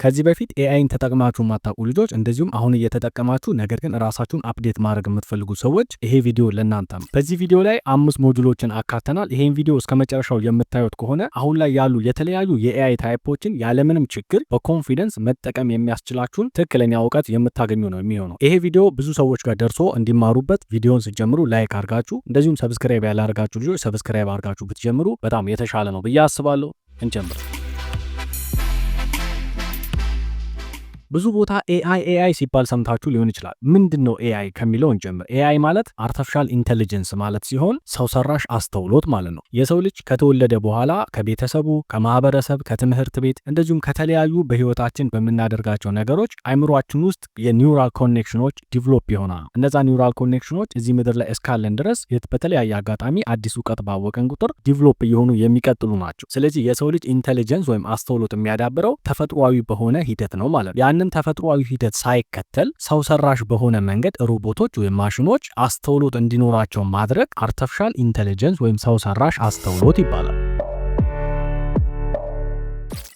ከዚህ በፊት ኤአይን ተጠቅማችሁ ማታውቁ ልጆች እንደዚሁም አሁን እየተጠቀማችሁ ነገር ግን ራሳችሁን አፕዴት ማድረግ የምትፈልጉ ሰዎች ይሄ ቪዲዮ ለእናንተ ነው። በዚህ ቪዲዮ ላይ 5 ሞጁሎችን አካተናል። ይሄን ቪዲዮ እስከ መጨረሻው የምታዩት ከሆነ አሁን ላይ ያሉ የተለያዩ የኤአይ ታይፖችን ያለምንም ችግር በኮንፊደንስ መጠቀም የሚያስችላችሁን ትክክለኛ እውቀት የምታገኙ ነው የሚሆነው። ይሄ ቪዲዮ ብዙ ሰዎች ጋር ደርሶ እንዲማሩበት ቪዲዮን ስትጀምሩ ላይክ አድርጋችሁ እንደዚሁም ሰብስክራይብ ያላደርጋችሁ ልጆች ሰብስክራይብ አድርጋችሁ ብትጀምሩ በጣም የተሻለ ነው ብዬ አስባለሁ። እንጀምር። ብዙ ቦታ ኤአይ ሲባል ሰምታችሁ ሊሆን ይችላል። ምንድነው ኤአይ ከሚለው እንጀምር። ኤአይ ማለት አርቲፊሻል ኢንተለጀንስ ማለት ሲሆን ሰው ሰራሽ አስተውሎት ማለት ነው። የሰው ልጅ ከተወለደ በኋላ ከቤተሰቡ፣ ከማህበረሰብ፣ ከትምህርት ቤት እንደዚሁም ከተለያዩ በህይወታችን በምናደርጋቸው ነገሮች አይምሯችን ውስጥ የኒውራል ኮኔክሽኖች ዲቨሎፕ ይሆናሉ። እነዛ ኒውራል ኮኔክሽኖች እዚህ ምድር ላይ እስካለን ድረስ በተለያየ አጋጣሚ አዲስ እውቀት ባወቀን ቁጥር ዲቨሎፕ እየሆኑ የሚቀጥሉ ናቸው። ስለዚህ የሰው ልጅ ኢንተለጀንስ ወይም አስተውሎት የሚያዳብረው ተፈጥሯዊ በሆነ ሂደት ነው ማለት ነው። ያንን ተፈጥሯዊ ሂደት ሳይከተል ሰው ሰራሽ በሆነ መንገድ ሮቦቶች ወይም ማሽኖች አስተውሎት እንዲኖራቸው ማድረግ አርቲፊሻል ኢንተለጀንስ ወይም ሰው ሰራሽ አስተውሎት ይባላል።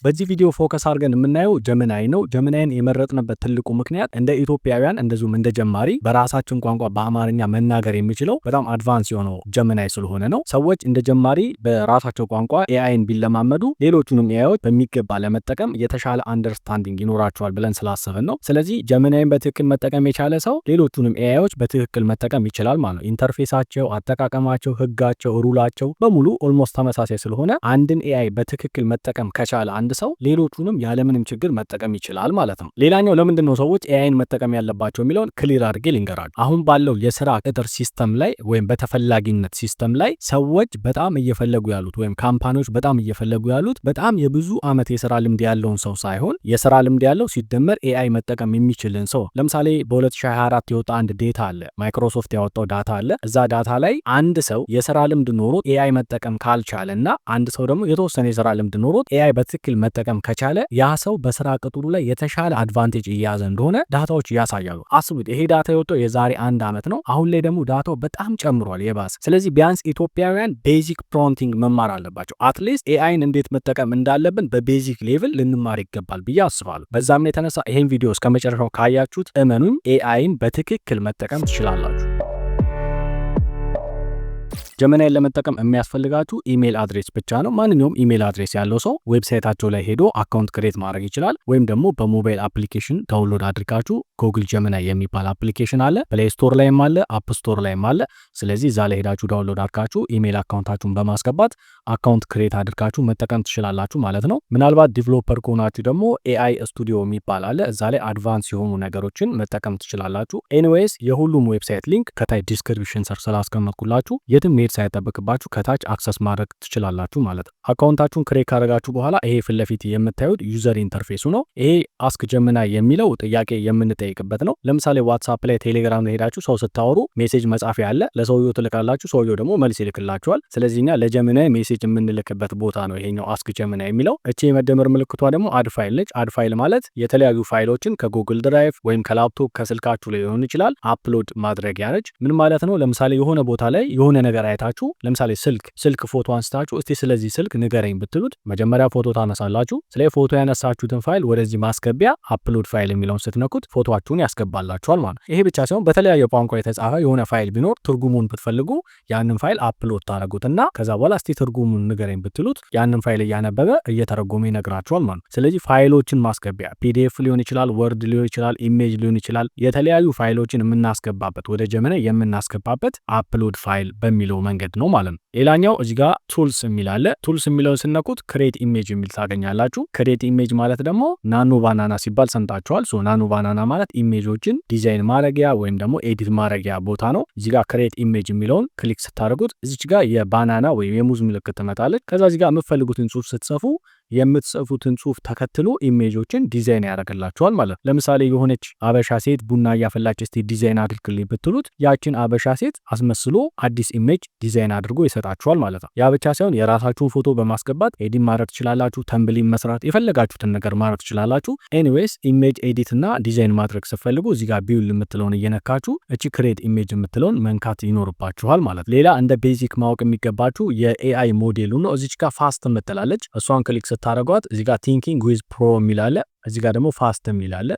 በዚህ ቪዲዮ ፎከስ አድርገን የምናየው ጀሚናይ ነው። ጀሚናይን የመረጥንበት ትልቁ ምክንያት እንደ ኢትዮጵያውያን እንደዚሁም እንደ ጀማሪ በራሳችን ቋንቋ በአማርኛ መናገር የሚችለው በጣም አድቫንስ የሆነው ጀሚናይ ስለሆነ ነው። ሰዎች እንደ ጀማሪ በራሳቸው ቋንቋ ኤአይን ቢለማመዱ ሌሎቹንም ኤአይዎች በሚገባ ለመጠቀም የተሻለ አንደርስታንዲንግ ይኖራቸዋል ብለን ስላሰብን ነው። ስለዚህ ጀሚናይን በትክክል መጠቀም የቻለ ሰው ሌሎቹንም ኤአይዎች በትክክል መጠቀም ይችላል ማለት ነው። ኢንተርፌሳቸው፣ አጠቃቀማቸው፣ ህጋቸው፣ ሩላቸው በሙሉ ኦልሞስት ተመሳሳይ ስለሆነ አንድን ኤአይ በትክክል መጠቀም ከቻለ አንድ ሰው ሌሎቹንም ያለምንም ችግር መጠቀም ይችላል ማለት ነው። ሌላኛው ለምንድን ነው ሰዎች ኤአይን መጠቀም ያለባቸው የሚለውን ክሊር አድርጌ ልንገራችሁ። አሁን ባለው የስራ ቅጥር ሲስተም ላይ ወይም በተፈላጊነት ሲስተም ላይ ሰዎች በጣም እየፈለጉ ያሉት ወይም ካምፓኒዎች በጣም እየፈለጉ ያሉት በጣም የብዙ ዓመት የስራ ልምድ ያለውን ሰው ሳይሆን የስራ ልምድ ያለው ሲደመር ኤአይ መጠቀም የሚችልን ሰው። ለምሳሌ በ2024 የወጣ አንድ ዴታ አለ፣ ማይክሮሶፍት ያወጣው ዳታ አለ። እዛ ዳታ ላይ አንድ ሰው የስራ ልምድ ኖሮት ኤአይ መጠቀም ካልቻለና አንድ ሰው ደግሞ የተወሰነ የስራ ልምድ ኖሮት ኤአይ በትክክል መጠቀም ከቻለ ያ ሰው በስራ ቅጥሩ ላይ የተሻለ አድቫንቴጅ እየያዘ እንደሆነ ዳታዎች ያሳያሉ። አስቡት፣ ይሄ ዳታ የወጣው የዛሬ 1 ዓመት ነው። አሁን ላይ ደግሞ ዳታው በጣም ጨምሯል የባሰ። ስለዚህ ቢያንስ ኢትዮጵያውያን ቤዚክ ፕሮምፕቲንግ መማር አለባቸው። አትሊስት ኤአይን እንዴት መጠቀም እንዳለብን በቤዚክ ሌቭል ልንማር ይገባል ብዬ አስባለሁ። በዛም የተነሳ ይሄን ቪዲዮ እስከ መጨረሻው ካያችሁት እመኑኝ ኤአይን በትክክል መጠቀም ትችላላችሁ። ጀሚናይን ለመጠቀም የሚያስፈልጋችሁ ኢሜል አድሬስ ብቻ ነው። ማንኛውም ኢሜል አድሬስ ያለው ሰው ዌብሳይታቸው ላይ ሄዶ አካውንት ክሬት ማድረግ ይችላል። ወይም ደግሞ በሞባይል አፕሊኬሽን ዳውንሎድ አድርጋችሁ ጉግል ጀሚናይ የሚባል አፕሊኬሽን አለ፣ ፕሌይ ስቶር ላይም አለ፣ አፕ ስቶር ላይም አለ። ስለዚህ እዛ ላይ ሄዳችሁ ዳውንሎድ አድርጋችሁ ኢሜል አካውንታችሁን በማስገባት አካውንት ክሬት አድርጋችሁ መጠቀም ትችላላችሁ ማለት ነው። ምናልባት ዲቨሎፐር ከሆናችሁ ደግሞ ኤአይ ስቱዲዮ የሚባል አለ። እዛ ላይ አድቫንስ የሆኑ ነገሮችን መጠቀም ትችላላችሁ። ኤኒዌይስ የሁሉም ዌብሳይት ሊንክ ከታች ዲስክሪፕሽን ስር ስላስቀመጥኩላችሁ የትም ሄድ ሳይጠብቅባችሁ ከታች አክሰስ ማድረግ ትችላላችሁ ማለት ነው። አካውንታችሁን ክሬት ካደረጋችሁ በኋላ ይሄ ፊት ለፊት የምታዩት ዩዘር ኢንተርፌሱ ነው። ይሄ አስክ ጀሚናይ የሚለው ጥያቄ የምንጠይቅበት ነው። ለምሳሌ ዋትስአፕ ላይ፣ ቴሌግራም ላይ ሄዳችሁ ሰው ስታወሩ ሜሴጅ መጻፊያ አለ፣ ለሰውየው ትልካላችሁ፣ ሰውየው ደግሞ መልስ ይልክላችኋል። ስለዚህ እኛ ለጀሚናይ ሜሴጅ የምንልክበት ቦታ ነው ይሄኛው አስክ ጀሚናይ የሚለው። እቺ የመደመር ምልክቷ ደግሞ አድ ፋይል ነች። አድ ፋይል ማለት የተለያዩ ፋይሎችን ከጉግል ድራይቭ ወይም ከላፕቶፕ ከስልካችሁ ላይ ሊሆን ይችላል አፕሎድ ማድረጊያ ነች። ምን ማለት ነው? ለምሳሌ የሆነ ቦታ ላይ የሆነ ነገር አይታችሁ ለምሳሌ ስልክ ፎቶ አንስታችሁ እስቲ ስለዚህ ስልክ ንገረኝ ብትሉት መጀመሪያ ፎቶ ታነሳላችሁ። ስለዚህ ፎቶ ያነሳችሁትን ፋይል ወደዚህ ማስገቢያ አፕሎድ ፋይል የሚለውን ስትነኩት ፎቶአችሁን ያስገባላችኋል ማለት ነው። ይሄ ብቻ ሳይሆን በተለያየ ቋንቋ የተጻፈ የሆነ ፋይል ቢኖር ትርጉሙን ብትፈልጉ ያንን ፋይል አፕሎድ ታደርጉትና ከዛ በኋላ እስቲ ትርጉሙን ንገረኝ ብትሉት ያንን ፋይል እያነበበ እየተረጎመ ይነግራችኋል ማለት ነው። ስለዚህ ፋይሎችን ማስገቢያ ፒዲኤፍ ሊሆን ይችላል፣ ወርድ ሊሆን ይችላል፣ ኢሜጅ ሊሆን ይችላል፣ የተለያዩ ፋይሎችን የምናስገባበት ወደ ጀሚናይ የምናስገባበት አፕሎድ ፋይል በሚለው መንገድ ነው ማለት ነው። ሌላኛው እዚህ ጋር ቱልስ የሚል አለ። ቱልስ የሚለውን ስነኩት ክሬት ኢሜጅ የሚል ታገኛላችሁ። ክሬት ኢሜጅ ማለት ደግሞ ናኖ ባናና ሲባል ሰምታችኋል። ናኖ ባናና ማለት ኢሜጆችን ዲዛይን ማድረጊያ ወይም ደግሞ ኤዲት ማድረጊያ ቦታ ነው። እዚህ ጋር ክሬት ኢሜጅ የሚለውን ክሊክ ስታደርጉት እዚች ጋር የባናና ወይም የሙዝ ምልክት ትመጣለች። ከዛ እዚህ ጋር የምትፈልጉትን ጽሁፍ ስትጽፉ የምትጽፉትን ጽሁፍ ተከትሎ ኢሜጆችን ዲዛይን ያደርግላችኋል ማለት ነው። ለምሳሌ የሆነች አበሻ ሴት ቡና እያፈላች እስቲ ዲዛይን አድርግልኝ ብትሉት ያችን አበሻ ሴት አስመስሎ አዲስ ኢሜጅ ዲዛይን አድርጎ ይሰጣችኋል ማለት ነው። ያ ብቻ ሳይሆን የራሳችሁን ፎቶ በማስገባት ኤዲት ማድረግ ትችላላችሁ። ተምብሊን መስራት የፈለጋችሁትን ነገር ማድረግ ትችላላችሁ። ኤኒዌይስ ኢሜጅ ኤዲት እና ዲዛይን ማድረግ ስትፈልጉ እዚህ ጋር ቢውል የምትለውን እየነካችሁ እቺ ክሬት ኢሜጅ የምትለውን መንካት ይኖርባችኋል ማለት ሌላ እንደ ቤዚክ ማወቅ የሚገባችሁ የኤአይ ሞዴሉ ነው። እዚች ጋር ፋስት የምትላለች እሷን ክሊክ ስታረጓት እዚህ ጋር ቲንኪንግ ዊዝ ፕሮ የሚል አለ፣ እዚህ ጋር ደግሞ ፋስት የሚል አለ።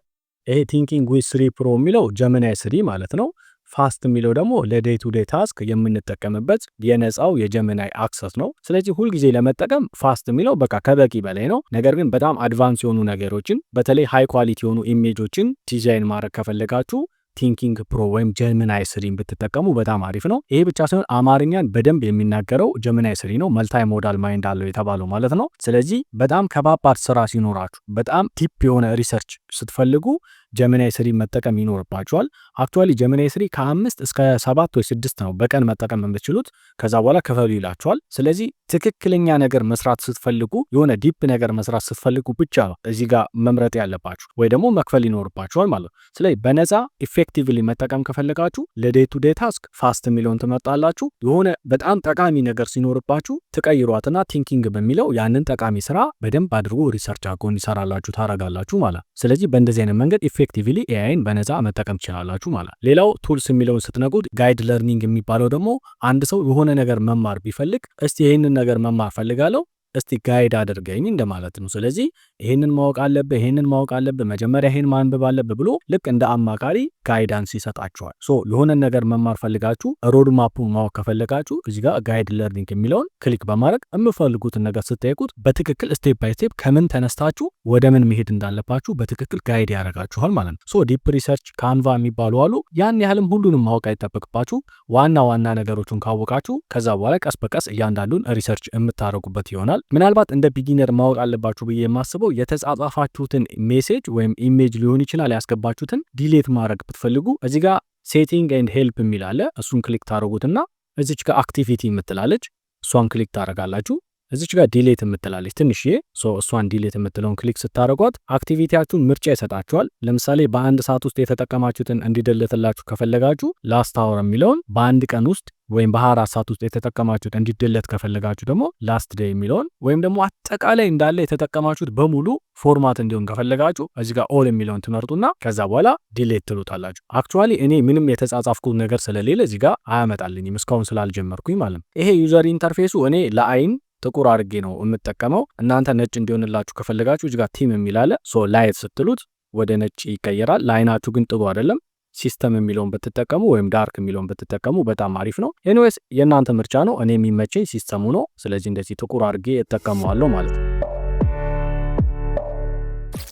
ይሄ ቲንኪንግ ዊዝ 3 ፕሮ የሚለው ጀሚናይ 3 ማለት ነው። ፋስት የሚለው ደግሞ ለዴይ ቱ ዴይ ታስክ የምንጠቀምበት የነፃው የጀሚናይ አክሰስ ነው። ስለዚህ ሁልጊዜ ለመጠቀም ፋስት የሚለው በቃ ከበቂ በላይ ነው። ነገር ግን በጣም አድቫንስ የሆኑ ነገሮችን በተለይ ሃይ ኳሊቲ የሆኑ ኢሜጆችን ዲዛይን ማድረግ ከፈለጋችሁ ቲንኪንግ ፕሮ ወይም ጀሚናይ 3 ብትጠቀሙ በጣም አሪፍ ነው። ይሄ ብቻ ሳይሆን አማርኛን በደንብ የሚናገረው ጀሚናይ 3 ነው። መልታይ ሞዳል ማይንድ አለው የተባለው ማለት ነው። ስለዚህ በጣም ከባባድ ስራ ሲኖራችሁ፣ በጣም ዲፕ የሆነ ሪሰርች ስትፈልጉ ጀሚናይ 3 መጠቀም ይኖርባችኋል። አክቹአሊ ጀሚናይ 3 ከ5 እስከ 7 ወይ 6 ነው በቀን መጠቀም የምትችሉት። ከዛ በኋላ ክፈሉ ይላችኋል። ስለዚህ ትክክለኛ ነገር መስራት ስትፈልጉ፣ የሆነ ዲፕ ነገር መስራት ስትፈልጉ ብቻ ነው እዚህ ጋር መምረጥ ያለባችሁ ወይ ደግሞ መክፈል ይኖርባችኋል ማለት ነው። ስለዚህ በነፃ ኢፌክቲቭሊ መጠቀም ከፈለጋችሁ ለዴይ ቱ ዴይ ታስክ ፋስት የሚለውን ትመርጣላችሁ። የሆነ በጣም ጠቃሚ ነገር ሲኖርባችሁ ትቀይሯትና ቲንኪንግ በሚለው ያንን ጠቃሚ ስራ በደንብ አድርጎ ሪሰርች አድርጎ እንዲሰራላችሁ ታረጋላችሁ ማለት። ስለዚህ በእንደዚህ አይነት መንገድ ኢፌክቲቭሊ ኤአይን በነፃ መጠቀም ትችላላችሁ ማለት። ሌላው ቱልስ የሚለውን ስትነጉት ጋይድ ለርኒንግ የሚባለው ደግሞ አንድ ሰው የሆነ ነገር መማር ቢፈልግ እስቲ ይህንን ነገር መማር ፈልጋለሁ እስቲ ጋይድ አድርገኝ እንደማለት ነው። ስለዚህ ይሄንን ማወቅ አለብህ፣ ይሄንን ማወቅ አለብህ፣ መጀመሪያ ይሄን ማንበብ አለብህ ብሎ ልክ እንደ አማካሪ ጋይዳንስ ይሰጣችኋል። የሆነ ነገር መማር ፈልጋችሁ ሮድ ማፑን ማወቅ ከፈለጋችሁ እዚህ ጋር ጋይድ ለርኒንግ የሚለውን ክሊክ በማድረግ የምፈልጉትን ነገር ስትጠይቁት በትክክል ስቴፕ ባይ ስቴፕ ከምን ተነስታችሁ ወደ ምን መሄድ እንዳለባችሁ በትክክል ጋይድ ያደርጋችኋል ማለት ነው። ዲፕ ሪሰርች ካንቫ የሚባሉ አሉ። ያን ያህልም ሁሉንም ማወቅ አይጠበቅባችሁ። ዋና ዋና ነገሮችን ካወቃችሁ ከዛ በኋላ ቀስ በቀስ እያንዳንዱን ሪሰርች የምታደርጉበት ይሆናል። ምናልባት እንደ ቢጊነር ማወቅ አለባችሁ ብዬ የማስበው የተጻጻፋችሁትን ሜሴጅ ወይም ኢሜጅ ሊሆን ይችላል ያስገባችሁትን ዲሌት ማድረግ ብትፈልጉ እዚህ ጋር ሴቲንግ ኤንድ ሄልፕ የሚል አለ። እሱን ክሊክ ታደርጉትና እዚች ጋር አክቲቪቲ የምትላለች እሷን ክሊክ ታደርጋላችሁ። እዚች ጋር ዲሌት የምትላለች ትንሽዬ፣ እሷን ዲሌት የምትለውን ክሊክ ስታደርጓት አክቲቪቲያችሁን ምርጫ ይሰጣችኋል። ለምሳሌ በአንድ ሰዓት ውስጥ የተጠቀማችሁትን እንዲደለትላችሁ ከፈለጋችሁ ላስት አወር የሚለውን በአንድ ቀን ውስጥ ወይም በ24 ሰዓት ውስጥ የተጠቀማችሁት እንዲደለት ከፈለጋችሁ ደግሞ ላስት ዴይ የሚለውን ወይም ደግሞ አጠቃላይ እንዳለ የተጠቀማችሁት በሙሉ ፎርማት እንዲሆን ከፈለጋችሁ እዚህ ጋር ኦል የሚለውን ትመርጡና ከዛ በኋላ ዲሌት ትሉታላችሁ። አክቹአሊ እኔ ምንም የተጻጻፍኩት ነገር ስለሌለ እዚህ ጋር አያመጣልኝም እስካሁን ስላልጀመርኩኝ ማለት ነው። ይሄ ዩዘር ኢንተርፌሱ እኔ ለአይን ጥቁር አድርጌ ነው የምጠቀመው። እናንተ ነጭ እንዲሆንላችሁ ከፈለጋችሁ እዚህ ጋር ቲም የሚል አለ። ላይት ስትሉት ወደ ነጭ ይቀየራል። ለአይናችሁ ግን ጥሩ አይደለም። ሲስተም የሚለውን ብትጠቀሙ ወይም ዳርክ የሚለውን ብትጠቀሙ በጣም አሪፍ ነው። ኤኒዌይስ የእናንተ ምርጫ ነው። እኔ የሚመቸኝ ሲስተሙ ነው። ስለዚህ እንደዚህ ጥቁር አድርጌ እጠቀመዋለሁ ማለት ነው።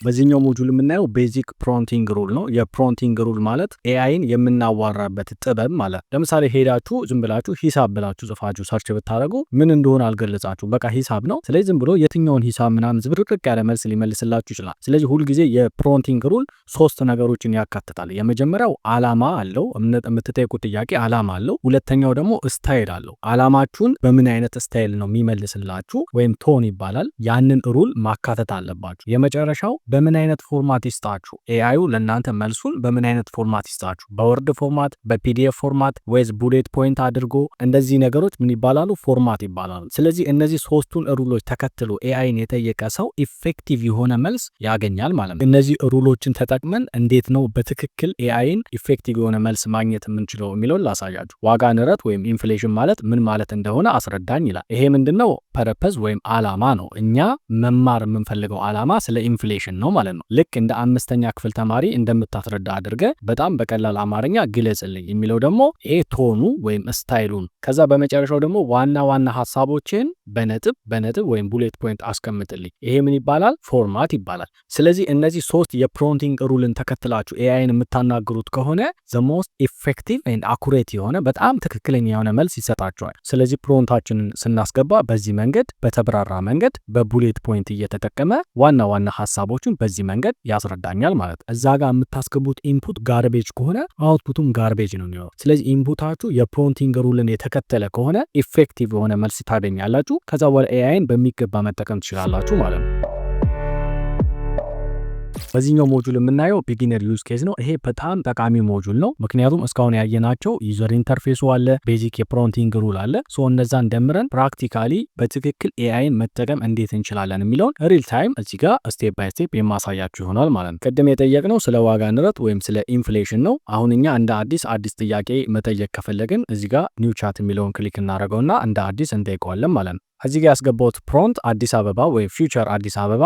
በዚህኛው ሞጁል የምናየው ቤዚክ ፕሮንቲንግ ሩል ነው። የፕሮንቲንግ ሩል ማለት ኤአይን የምናዋራበት ጥበብ ማለት። ለምሳሌ ሄዳችሁ ዝም ብላችሁ ሂሳብ ብላችሁ ጽፋችሁ ሰርች ብታደርጉ ምን እንደሆነ አልገለጻችሁ፣ በቃ ሂሳብ ነው። ስለዚህ ዝም ብሎ የትኛውን ሂሳብ ምናምን ዝብርቅርቅ ያለ መልስ ሊመልስላችሁ ይችላል። ስለዚህ ሁልጊዜ የፕሮንቲንግ ሩል 3 ነገሮችን ያካትታል። የመጀመሪያው አላማ አለው፣ የምትጠይቁት ጥያቄ አላማ አለው። ሁለተኛው ደግሞ ስታይል አለው። አላማችሁን በምን አይነት ስታይል ነው የሚመልስላችሁ ወይም ቶን ይባላል። ያንን ሩል ማካተት አለባችሁ። የመጨረሻው በምን አይነት ፎርማት ይስጣችሁ፣ ኤአዩ ለእናንተ መልሱን በምን አይነት ፎርማት ይስጣችሁ፣ በወርድ ፎርማት፣ በፒዲኤፍ ፎርማት ወይስ ቡሌት ፖይንት አድርጎ፣ እንደዚህ ነገሮች ምን ይባላሉ? ፎርማት ይባላሉ። ስለዚህ እነዚህ 3ቱን ሩሎች ተከትሎ ኤአይን የጠየቀ ሰው ኢፌክቲቭ የሆነ መልስ ያገኛል ማለት ነው። እነዚህ ሩሎችን ተጠቅመን እንዴት ነው በትክክል ኤአይን ኢፌክቲቭ የሆነ መልስ ማግኘት የምንችለው የሚለውን ላሳያችሁ። ዋጋ ንረት ወይም ኢንፍሌሽን ማለት ምን ማለት እንደሆነ አስረዳኝ ይላል። ይሄ ምንድነው? ፐርፐዝ ወይም አላማ ነው። እኛ መማር የምንፈልገው አላማ ስለ ኢንፍሌሽን ነው ማለት ነው። ልክ እንደ 5ኛ ክፍል ተማሪ እንደምታስረዳ አድርገ በጣም በቀላል አማርኛ ግለጽልኝ የሚለው ደግሞ ይሄ ቶኑ ወይም ስታይሉን። ከዛ በመጨረሻው ደግሞ ዋና ዋና ሀሳቦችን በነጥብ ወይም ቡሌት ፖይንት አስቀምጥልኝ። ይሄ ምን ይባላል? ፎርማት ይባላል። ስለዚህ እነዚህ 3 የፕሮንቲንግ ሩልን ተከትላችሁ ኤአይን የምታናግሩት ከሆነ ዘ ሞስት ኢፌክቲቭ ኤንድ አኩሬት የሆነ በጣም ትክክለኛ የሆነ መልስ ይሰጣቸዋል። ስለዚህ ፕሮንታችንን ስናስገባ በዚህ መንገድ በተብራራ መንገድ በቡሌት ፖይንት እየተጠቀመ ዋና ዋና ሀሳቦችን በዚህ መንገድ ያስረዳኛል ማለት። እዛ ጋር የምታስገቡት ኢንፑት ጋርቤጅ ከሆነ አውትፑቱም ጋርቤጅ ነው የሚሆነው። ስለዚህ ኢንፑታችሁ የፕሮንቲንግ ሩልን የተከተለ ከሆነ ኢፌክቲቭ የሆነ መልስ ታገኛላችሁ። ከዛ በኋላ ኤአይን በሚገባ መጠቀም ትችላላችሁ ማለት ነው። በዚህኛው ሞጁል የምናየው ቢጊነር ዩዝ ኬዝ ነው። ይሄ በጣም ጠቃሚ ሞጁል ነው። ምክንያቱም እስካሁን ያየናቸው ዩዘር ኢንተርፌሱ አለ፣ ቤዚክ የፕሮንቲንግ ሩል አለ። እነዛን ደምረን ፕራክቲካሊ በትክክል ኤአይን መጠቀም እንዴት እንችላለን የሚለውን ሪል ታይም እዚህ ጋር ስቴፕ ባይ ስቴፕ የማሳያችሁ ይሆናል ማለት ነው። ቅድም የጠየቅነው ስለ ዋጋ ንረት ወይም ስለ ኢንፍሌሽን ነው። አሁን እኛ እንደ አዲስ ጥያቄ መጠየቅ ከፈለግን እዚህ ጋር ኒው ቻት የሚለውን ክሊክ እናደርገውና እንደ አዲስ እንጠይቀዋለን ማለት ነው። እዚህ ጋር ያስገባሁት ፕሮምፕት አዲስ አበባ ወይ ፊውቸር አዲስ አበባ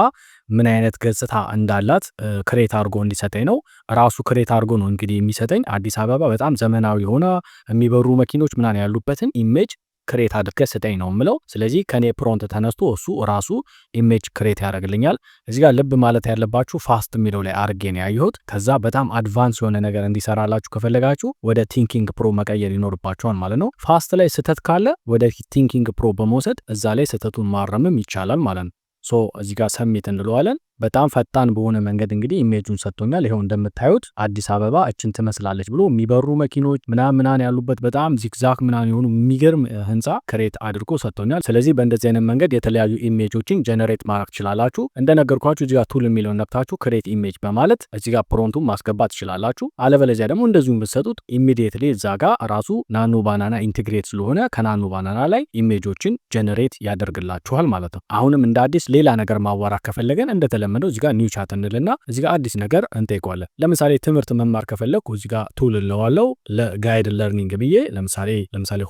ምን አይነት ገጽታ እንዳላት ክሬት አድርጎ እንዲሰጠኝ ነው። ራሱ ክሬት አድርጎ ነው እንግዲህ የሚሰጠኝ። አዲስ አበባ በጣም ዘመናዊ ሆና የሚበሩ መኪኖች ምናምን ያሉበትን ኢሜጅ ክሬት አድርገህ ስጠኝ ነው የምለው። ስለዚህ ከኔ ፕሮምፕት ተነስቶ እሱ ራሱ ኢሜጅ ክሬት ያደርግልኛል። እዚህ ጋር ልብ ማለት ያለባችሁ ፋስት የሚለው ላይ አድርጌ ነው ያየሁት። ከዛ በጣም አድቫንስ የሆነ ነገር እንዲሰራላችሁ ከፈለጋችሁ ወደ ቲንኪንግ ፕሮ መቀየር ይኖርባችኋል ማለት ነው። ፋስት ላይ ስህተት ካለ ወደ ቲንኪንግ ፕሮ በመውሰድ እዛ ላይ ስህተቱን ማረምም ይቻላል ማለት ነው። ሶ እዚህ ጋር ሰሚት እንለዋለን። በጣም ፈጣን በሆነ መንገድ እንግዲህ ኢሜጁን ሰጥቶኛል። ይሄው እንደምታዩት አዲስ አበባ እችን ትመስላለች ብሎ የሚበሩ መኪኖች ምናምን ያሉበት በጣም ዚግዛግ ምናምን የሆኑ የሚገርም ህንፃ ክሬት አድርጎ ሰጥቶኛል። ስለዚህ በእንደዚህ አይነት መንገድ የተለያዩ ኢሜጆችን ጀነሬት ማድረግ ትችላላችሁ። እንደነገርኳችሁ እዚህ ጋር ቱል የሚለውን ነክታችሁ ክሬት ኢሜጅ በማለት እዚህ ጋር ፕሮምፕቱን ማስገባት ትችላላችሁ። አለበለዚያ ደግሞ እንደዚሁ ብትሰጡት ኢሚዲየትሊ እዛ ጋር ራሱ ናኖ ባናና ኢንቴግሬት ስለሆነ ከናኖ ባናና ላይ ኢሜጆችን ጀነሬት ያደርግላችኋል ማለት ነው። አሁንም እንደ አዲስ ሌላ ነገር ማዋራት ከፈለገን እንደተለመደው እዚህ ጋር ኒው ቻት እንልና እዚህ ጋር አዲስ ነገር እንጠይቀዋለን። ለምሳሌ ትምህርት መማር ከፈለኩ እዚህ ጋር ቱል እንለዋለው ለጋይድ ለርኒንግ ብዬ ለምሳሌ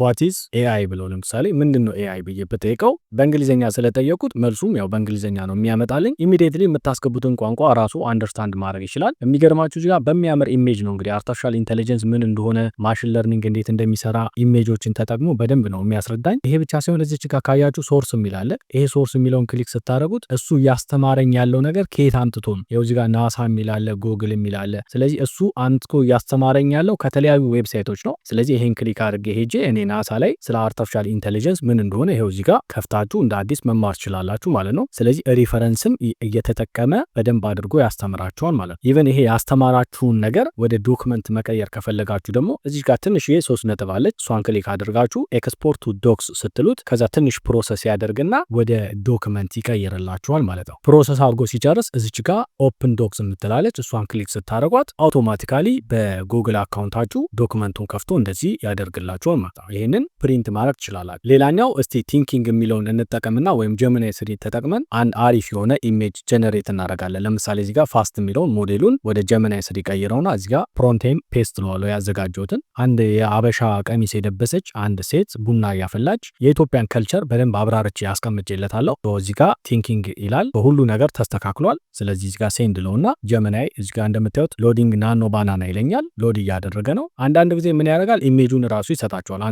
what is AI ብለው ለምሳሌ ምንድነው AI ብዬ በጠይቀው በእንግሊዘኛ ስለጠየቁት መልሱም ያው በእንግሊዘኛ ነው የሚያመጣልኝ። ኢሚዲየትሊ የምታስገቡትን ቋንቋ ራሱ አንደርስታንድ ማድረግ ይችላል። የሚገርማችሁ እዚህ ጋር በሚያምር ኢሜጅ ነው እንግዲህ አርቲፊሻል ኢንተለጀንስ ምን እንደሆነ ማሽን ለርኒንግ እንዴት እንደሚሰራ ኢሜጆችን ተጠቅሞ በደንብ ነው የሚያስረዳኝ። ይሄ ብቻ ሳይሆን እዚህ ጋር ካያችሁ ሶርስ የሚላለ ይሄ ሶርስ የሚለውን ክሊክ ስታደርጉት እሱ ያስተማረኝ ያለው ነገር ከየት አምጥቶ ነው? ይኸው እዚህ ጋር ናሳ የሚላለ ጉግል የሚላለ። ስለዚህ እሱ አንጥቶ ያስተማረኝ ያለው ከተለያዩ ዌብሳይቶች ነው። ስለዚህ ይሄን ክሊክ አድርጌ ሄጄ እኔ ናሳ ላይ ስለ አርቲፊሻል ኢንተለጀንስ ምን እንደሆነ ይኸው እዚህ ጋር ከፍታችሁ እንደ አዲስ መማር ትችላላችሁ ማለት ነው። ስለዚህ ሪፈረንስም እየተጠቀመ በደንብ አድርጎ ያስተምራችኋል ማለት ነው። ኢቨን ይሄ ያስተማራችሁን ነገር ወደ ዶክመንት መቀየር ከፈለጋችሁ ደግሞ እዚህ ጋር ትንሽ ይሄ 3 ነጥብ አለች። እሷን ክሊክ አድርጋችሁ ኤክስፖርት ቱ ዶክስ ስትሉት ከዛ ትንሽ ፕሮሰስ ያደርግና ወደ ዶክመንት ይቀይርላችኋል ማለት ነው። ፕሮሰስ አድርጎ ሲጨርስ እዚች ጋር ኦፕን ዶክስ የምትላለች እሷን ክሊክ ስታደርጓት አውቶማቲካሊ በጉግል አካውንታችሁ ዶክመንቱን ከፍቶ እንደዚህ ያደርግላችኋል ማለት ነው። ይሄንን ፕሪንት ማድረግ ትችላላችሁ። ሌላኛው እስቲ ቲንኪንግ የሚለውን እንጠቀምና ወይም ጀሚናይ 3 ተጠቅመን አንድ አሪፍ የሆነ ኢሜጅ ጀነሬት እናደርጋለን። ለምሳሌ እዚህ ጋር ፋስት የሚለውን ሞዴሉን ወደ ጀሚናይ 3 ቀይረውና እዚህ ጋር ፕሮንቴም ፔስት ነው ያዘጋጀሁትን አንድ የአበሻ ቀሚስ የደበሰች አንድ ሴት ቡና ያፈላች የኢትዮጵያን ከልቸር በደንብ አብራርቼ ያስቀምጬለታለሁ። እዚህ ጋር ቲንኪንግ ይላል በሁሉ ነገር ተስተካክሏል። ስለዚህ እዚህ ጋር ሴንድ ለውና ጀሚናይ እዚህ ጋር እንደምታዩት ሎዲንግ ናኖ ባናና ይለኛል። ሎድ እያደረገ ነው። አንዳንድ ጊዜ ምን ያደርጋል ኢሜጁን ራሱ ይሰጣቸዋል።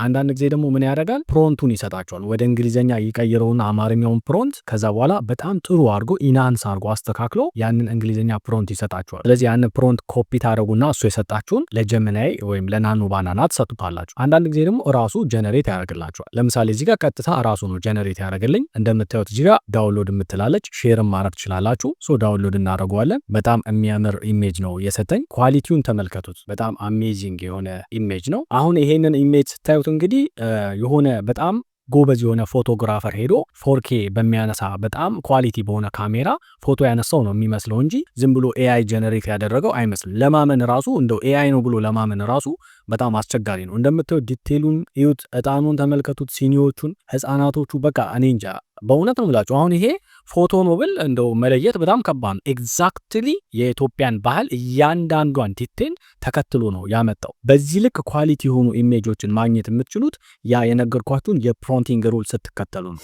አንዳንድ ጊዜ ደግሞ ምን ያደርጋል ፕሮንቱን ይሰጣቸዋል። ወደ እንግሊዘኛ ይቀይረውና አማርኛውን ፕሮንት ከዛ በኋላ በጣም ጥሩ አድርጎ ኢናንስ አድርጎ አስተካክሎ ያንን እንግሊዘኛ ፕሮንት ይሰጣቸዋል። ስለዚህ ያንን ፕሮንት ኮፒ ታደርጉና እሱ የሰጣችሁን ለጀሚናይ ወይም ለናኖ ባናና ትሰጡታላችሁ። አንዳንድ ጊዜ ደግሞ ራሱ ጀነሬት ያደርግላችኋል። ለምሳሌ እዚህ ጋር ቀጥታ ራሱ ነው ጀነሬት ያደርግልኝ። እንደምታዩት እዚህ ጋር ዳውንሎድ የምትላለች ሼርም ማድረግ ትችላላችሁ። ሶ ዳውንሎድ እናደርገዋለን። በጣም የሚያምር ኢሜጅ ነው የሰጠኝ። ኳሊቲውን ተመልከቱት። በጣም አሜዚንግ የሆነ ኢሜጅ ነው። አሁን ይሄንን ኢሜጅ ስታዩት እንግዲህ የሆነ በጣም ጎበዝ የሆነ ፎቶግራፈር ሄዶ 4K በሚያነሳ በጣም ኳሊቲ በሆነ ካሜራ ፎቶ ያነሳው ነው የሚመስለው እንጂ ዝም ብሎ AI ጀነሬት ያደረገው አይመስልም። ለማመን ራሱ እንደው AI ነው ብሎ ለማመን ራሱ በጣም አስቸጋሪ ነው። እንደምታዩት ዲቴሉን እዩት፣ እጣኑን ተመልከቱት፣ ሲኒዎቹን፣ ህፃናቶቹ በቃ እኔ እንጃ በእውነት ነው ብላችሁ አሁን ይሄ ፎቶ ነው ብል እንደው መለየት በጣም ከባድ ነው። ኤግዛክትሊ የኢትዮጵያን ባህል እያንዳንዷን ዲቴል ተከትሎ ነው ያመጣው። በዚህ ልክ ኳሊቲ የሆኑ ኢሜጆችን ማግኘት የምትችሉት ያ የነገርኳችሁን የፕሮምፕቲንግ ሩል ስትከተሉ ነው።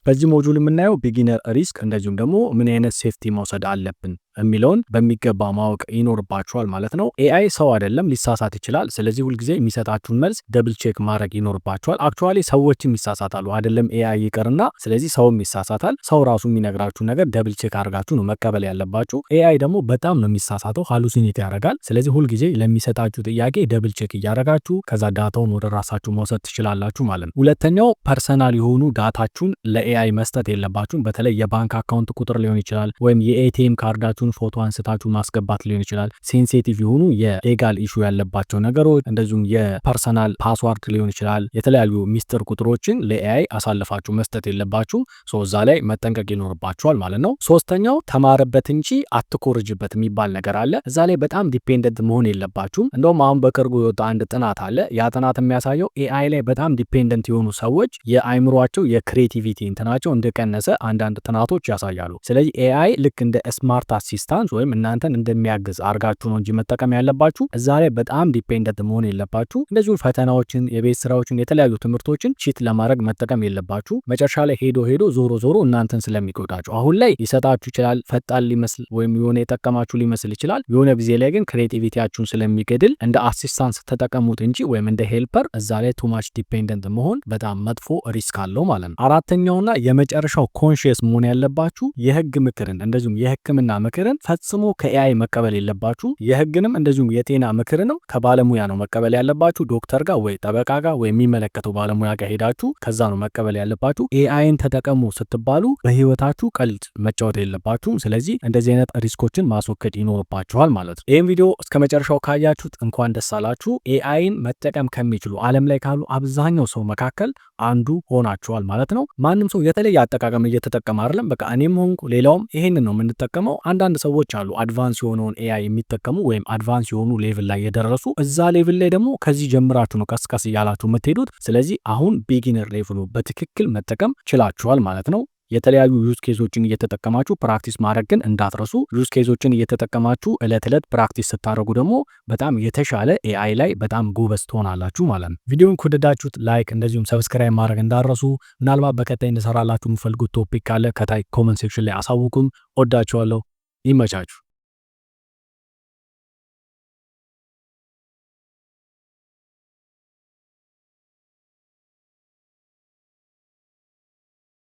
በዚህ ሞጁል የምናየው ቢጊነር ሪስክ እንደዚሁም ደግሞ ምን አይነት ሴፍቲ መውሰድ አለብን የሚለውን በሚገባ ማወቅ ይኖርባችኋል ማለት ነው። ኤአይ ሰው አይደለም፣ ሊሳሳት ይችላል። ስለዚህ ሁልጊዜ የሚሰጣችሁን መልስ ደብል ቼክ ማድረግ ይኖርባችኋል። አክቹዋሊ ሰዎችም ይሳሳታሉ አይደለም ኤአይ ይቀርና፣ ስለዚህ ሰውም ይሳሳታል። ሰው ራሱ የሚነግራችሁን ነገር ደብል ቼክ አድርጋችሁ ነው መቀበል ያለባችሁ። ኤአይ ደግሞ በጣም ነው የሚሳሳተው፣ ሃሉሲኔት ያደርጋል። ስለዚህ ሁልጊዜ ለሚሰጣችሁ ጥያቄ ደብል ቼክ እያደረጋችሁ ከዛ ዳታውን ወደ ራሳችሁ መውሰድ ትችላላችሁ ማለት ነው። ሁለተኛው ፐርሰናል የሆኑ ዳታችሁን ለኤአይ መስጠት የለባችሁም። በተለይ የባንክ አካውንት ቁጥር ሊሆን ይችላል ወይም የኤቲኤም ካርዳችሁ ፎቶ አንስታችሁ ማስገባት ሊሆን ይችላል። ሴንሲቲቭ የሆኑ የሌጋል ኢሹ ያለባቸው ነገሮች እንደዚሁም የፐርሰናል ፓስዋርድ ሊሆን ይችላል። የተለያዩ ሚስጥር ቁጥሮችን ለኤአይ አሳልፋችሁ መስጠት የለባችሁ። እዛ ላይ መጠንቀቅ ይኖርባችኋል ማለት ነው። ሶስተኛው ተማረበት እንጂ አትኮርጅበት የሚባል ነገር አለ። እዛ ላይ በጣም ዲፔንደንት መሆን የለባችሁም። እንደውም አሁን በቅርቡ የወጣ አንድ ጥናት አለ። ያ ጥናት የሚያሳየው ኤአይ ላይ በጣም ዲፔንደንት የሆኑ ሰዎች የአይምሯቸው የክሬቲቪቲ እንትናቸው እንደቀነሰ አንዳንድ ጥናቶች ያሳያሉ። ስለዚህ ኤአይ ልክ እንደ ስማርት አሲስታንስ ወይም እናንተን እንደሚያግዝ አርጋችሁ ነው እንጂ መጠቀም ያለባችሁ እዛ ላይ በጣም ዲፔንደንት መሆን የለባችሁ። እንደዚሁ ፈተናዎችን፣ የቤት ስራዎችን፣ የተለያዩ ትምህርቶችን ቺት ለማድረግ መጠቀም የለባችሁ። መጨረሻ ላይ ሄዶ ዞሮ እናንተን ስለሚጎዳችሁ አሁን ላይ ሊሰጣችሁ ይችላል፣ ፈጣን ሊመስል ወይም የሆነ የጠቀማችሁ ሊመስል ይችላል። የሆነ ጊዜ ላይ ግን ክሬቲቪቲያችሁን ስለሚገድል እንደ አሲስታንስ ተጠቀሙት እንጂ ወይም እንደ ሄልፐር እዛ ላይ ቱማች ዲፔንደንት መሆን በጣም መጥፎ ሪስክ አለው ማለት ነው። አራተኛውና የመጨረሻው ኮንሺየስ መሆን ያለባችሁ የህግ ምክርን እንደዚሁም የህክምና ምክርን ፈጽሞ ከኤአይ መቀበል የለባችሁ። የህግንም እንደዚሁም የጤና ምክርንም ከባለሙያ ነው መቀበል ያለባችሁ። ዶክተር ጋር ወይ ጠበቃ ጋር ወይ የሚመለከተው ባለሙያ ጋር ሄዳችሁ ከዛ ነው መቀበል ያለባችሁ። ኤአይን ተጠቀሙ ስትባሉ በህይወታችሁ ቀልድ መጫወት የለባችሁም። ስለዚህ እንደዚህ አይነት ሪስኮችን ማስወገድ ይኖርባችኋል ማለት ነው። ይህም ቪዲዮ እስከ መጨረሻው ካያችሁት እንኳን ደስ አላችሁ። ኤአይን መጠቀም ከሚችሉ ዓለም ላይ ካሉ አብዛኛው ሰው መካከል አንዱ ሆናችኋል ማለት ነው። ማንም ሰው የተለየ አጠቃቀም እየተጠቀመ አይደለም። በቃ እኔም ሆንኩ ሌላውም ይሄንን ነው የምንጠቀመው። አንዳንድ ሰዎች አሉ አድቫንስ የሆነውን ኤአይ የሚጠቀሙ ወይም አድቫንስ የሆኑ ሌቭል ላይ የደረሱ። እዛ ሌቭል ላይ ደግሞ ከዚህ ጀምራችሁ ነው ቀስቀስ እያላችሁ የምትሄዱት። ስለዚህ አሁን ቢጊነር ሌቭሉ በትክክል መጠቀም ችላችኋል ማለት ነው። የተለያዩ ዩዝ ኬዞችን እየተጠቀማችሁ ፕራክቲስ ማድረግ ግን እንዳትረሱ። ዩዝ ኬዞችን እየተጠቀማችሁ እለት ፕራክቲስ ስታደርጉ ደግሞ በጣም የተሻለ ኤአይ ላይ በጣም ጎበዝ ትሆናላችሁ ማለት ነው። ቪዲዮን ከወደዳችሁት ላይክ እንደዚሁም ሰብስክራይብ ማድረግ እንዳትረሱ። ምናልባት በቀጣይ እንሰራላችሁ የምፈልጉት ቶፒክ ካለ ከታይ ኮመንት ሴክሽን ላይ አሳውቁም። ወዳችኋለሁ። ይመቻችሁ።